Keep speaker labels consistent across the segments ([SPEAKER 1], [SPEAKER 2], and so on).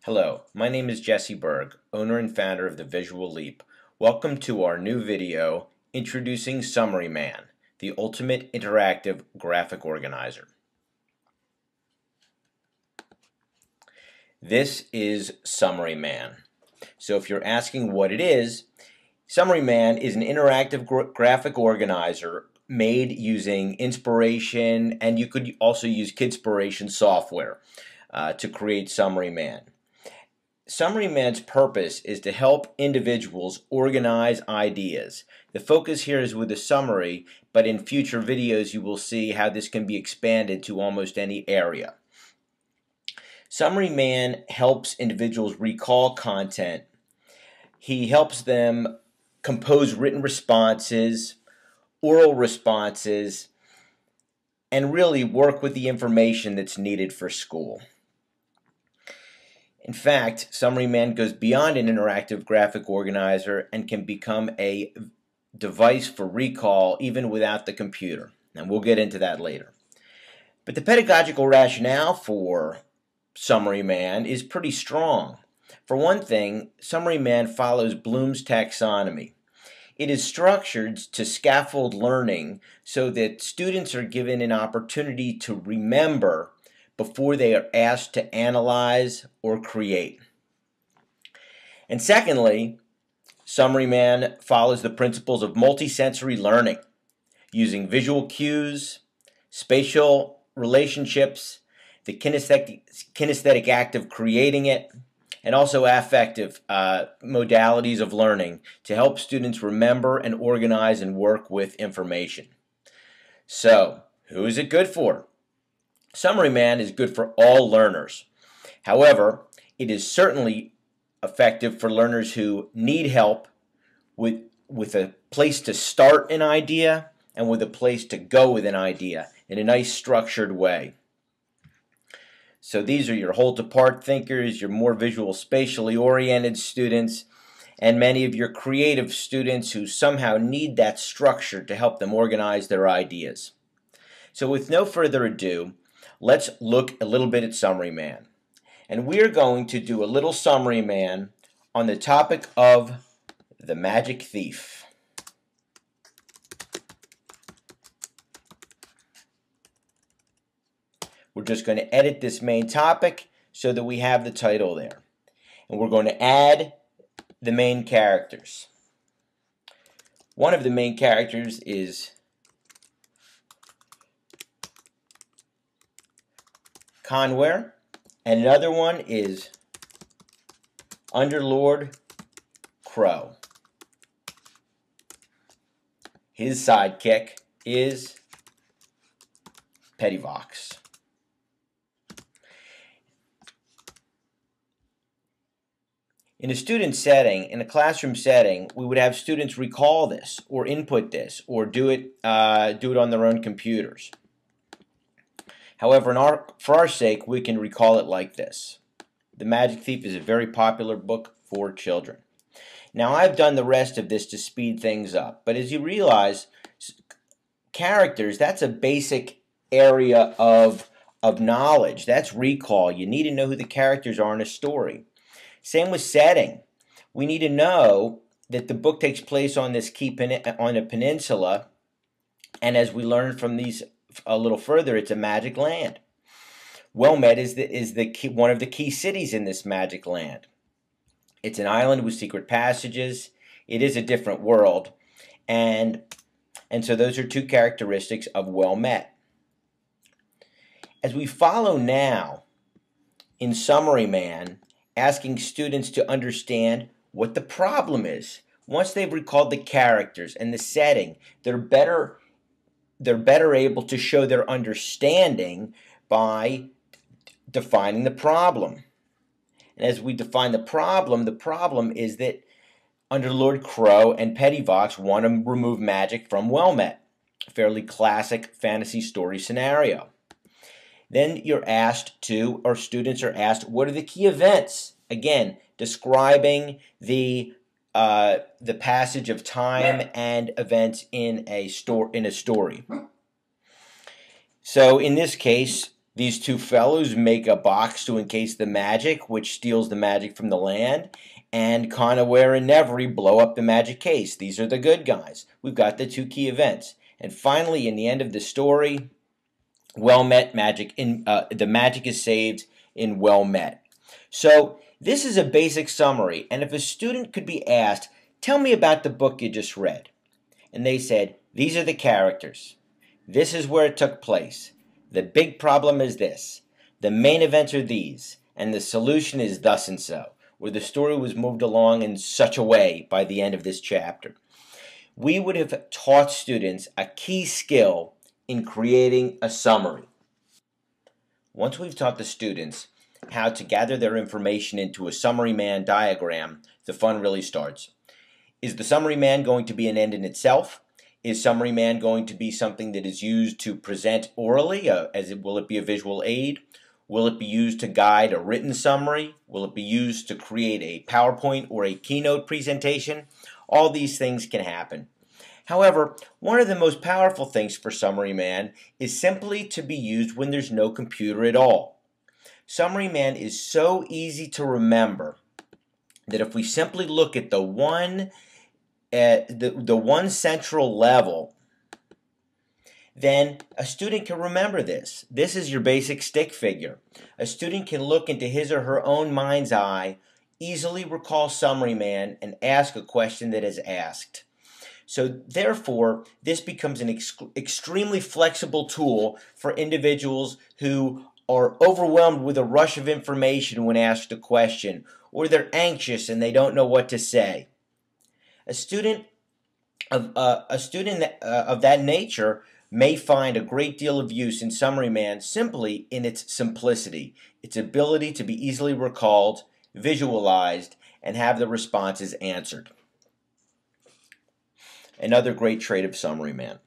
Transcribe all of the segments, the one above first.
[SPEAKER 1] Hello, my name is Jesse Berg, owner and founder of the Visual Leap. Welcome to our new video introducing Summary Man, the ultimate interactive graphic organizer. This is Summary Man. So if you're asking what it is, Summary Man is an interactive graphic organizer made using Inspiration, and you could also use Kidspiration software to create Summary Man. Summary Man's purpose is to help individuals organize ideas. The focus here is with a summary, but in future videos you will see how this can be expanded to almost any area. Summary Man helps individuals recall content. He helps them compose written responses, oral responses, and really work with the information that's needed for school. In fact, Summary Man goes beyond an interactive graphic organizer and can become a device for recall even without the computer. And we'll get into that later. But the pedagogical rationale for Summary Man is pretty strong. For one thing, Summary Man follows Bloom's taxonomy. It is structured to scaffold learning so that students are given an opportunity to remember before they are asked to analyze or create. And secondly, Summary Man follows the principles of multisensory learning, using visual cues, spatial relationships, the kinesthetic act of creating it, and also affective modalities of learning to help students remember and organize and work with information. So, who is it good for? Summary Man is good for all learners. However, it is certainly effective for learners who need help with a place to start an idea and with a place to go with an idea in a nice structured way. So these are your whole-to-part thinkers, your more visual spatially oriented students, and many of your creative students who somehow need that structure to help them organize their ideas. So with no further ado, let's look a little bit at Summary Man. And we're going to do a little Summary Man on the topic of the magic thief. We're just going to edit this main topic so that we have the title there. And we're going to add the main characters. One of the main characters is Conware, and another one is Underlord Crow. His sidekick is Pettyvox. In a student setting, in a classroom setting, we would have students recall this or input this or do it on their own computers. However, for our sake, we can recall it like this. The Magic Thief is a very popular book for children. Now, I've done the rest of this to speed things up, but as you realize, characters, that's a basic area of knowledge. That's recall. You need to know who the characters are in a story. Same with setting. We need to know that the book takes place on this on a peninsula, and as we learn from these a little further, it's a magic land. Wilmette is one of the key cities in this magic land. It's an island with secret passages. It is a different world, and so those are two characteristics of Wilmette. As we follow now in Summary Man, asking students to understand what the problem is. Once they've recalled the characters and the setting, they're better able to show their understanding by defining the problem. And as we define the problem is that Underlord Crow and Pettyvox want to remove magic from Wilmette, a fairly classic fantasy story scenario. Then students are asked, what are the key events? Again, describing the passage of time and events in a story. So in this case, These two fellows make a box to encase the magic, which steals the magic from the land, and Conaware and Nevery blow up the magic case. These are the good guys. We've got the two key events. And finally, in the end of the story, well met magic. The magic is saved in well met. So this is a basic summary. And if a student could be asked, tell me about the book you just read. And they said, these are the characters. This is where it took place. The big problem is this. The main events are these. And the solution is thus and so. Where the story was moved along in such a way by the end of this chapter. We would have taught students a key skill in creating a summary. Once we've taught the students how to gather their information into a summary man diagram, the fun really starts. Is the summary man going to be an end in itself? Is summary man going to be something that is used to present orally? Will it be a visual aid? Will it be used to guide a written summary? Will it be used to create a PowerPoint or a keynote presentation? All these things can happen. However, one of the most powerful things for Summary Man is simply to be used when there's no computer at all. Summary Man is so easy to remember that if we simply look at the one central level, then a student can remember this. This is your basic stick figure. A student can look into his or her own mind's eye, easily recall Summary Man, and ask a question that is asked. So therefore, this becomes an extremely flexible tool for individuals who are overwhelmed with a rush of information when asked a question, or they're anxious and they don't know what to say. A student of that nature may find a great deal of use in Summary Man simply in its simplicity, its ability to be easily recalled, visualized, and have the responses answered. Another great trait of Summary Man.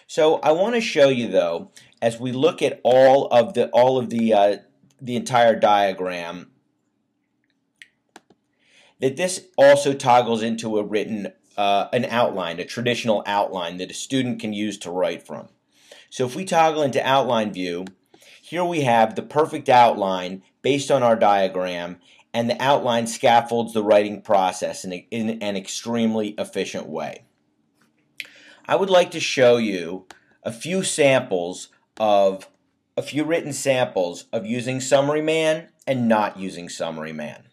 [SPEAKER 1] So I want to show you, though, as we look at all of the entire diagram, that this also toggles into a written an outline, a traditional outline that a student can use to write from. So if we toggle into outline view, here we have the perfect outline based on our diagram, and the outline scaffolds the writing process in an extremely efficient way. I would like to show you a few written samples of using Summary Man and not using Summary Man.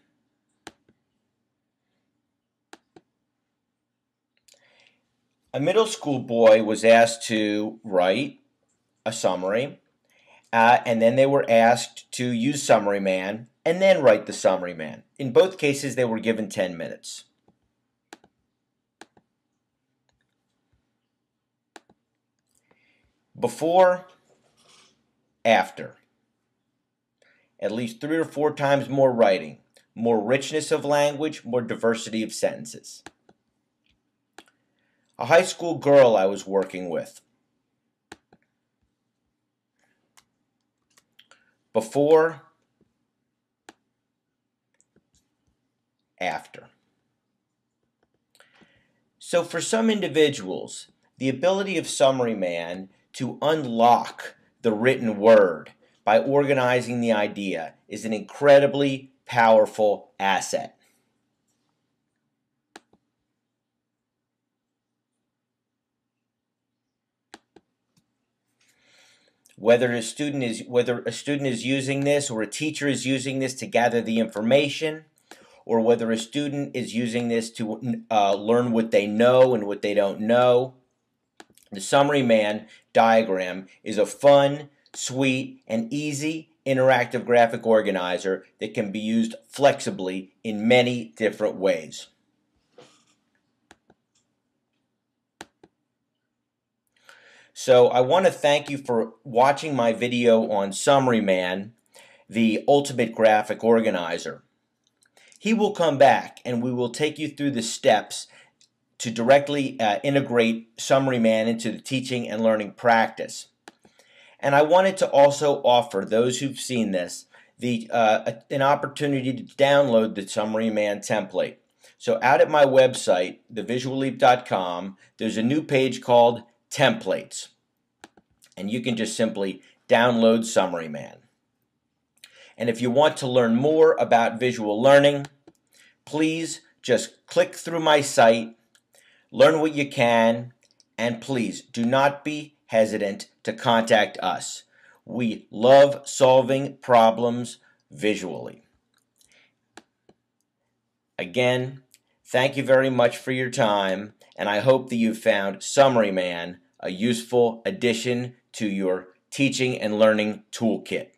[SPEAKER 1] A middle school boy was asked to write a summary, and then they were asked to use Summary Man and then write the Summary Man. In both cases, they were given 10 minutes. Before, after. At least 3 or 4 times more writing, more richness of language, more diversity of sentences. A high school girl I was working with. Before, after. So for some individuals, the ability of Summary Man to unlock the written word by organizing the idea is an incredibly powerful asset. Whether a student is using this, or a teacher is using this to gather the information, or whether a student is using this to learn what they know and what they don't know, the Summary Man diagram is a fun, sweet, and easy interactive graphic organizer that can be used flexibly in many different ways. So I want to thank you for watching my video on Summary Man, the ultimate graphic organizer. He will come back and we will take you through the steps to directly integrate Summary Man into the teaching and learning practice. And I wanted to also offer those who've seen this an opportunity to download the Summary Man template. So out at my website, thevisualleap.com, there's a new page called Templates. And you can just simply download Summary Man. And if you want to learn more about visual learning, please just click through my site, learn what you can, and please do not be hesitant to contact us. We love solving problems visually. Again, thank you very much for your time, and I hope that you found Summary Man a useful addition to your teaching and learning toolkit.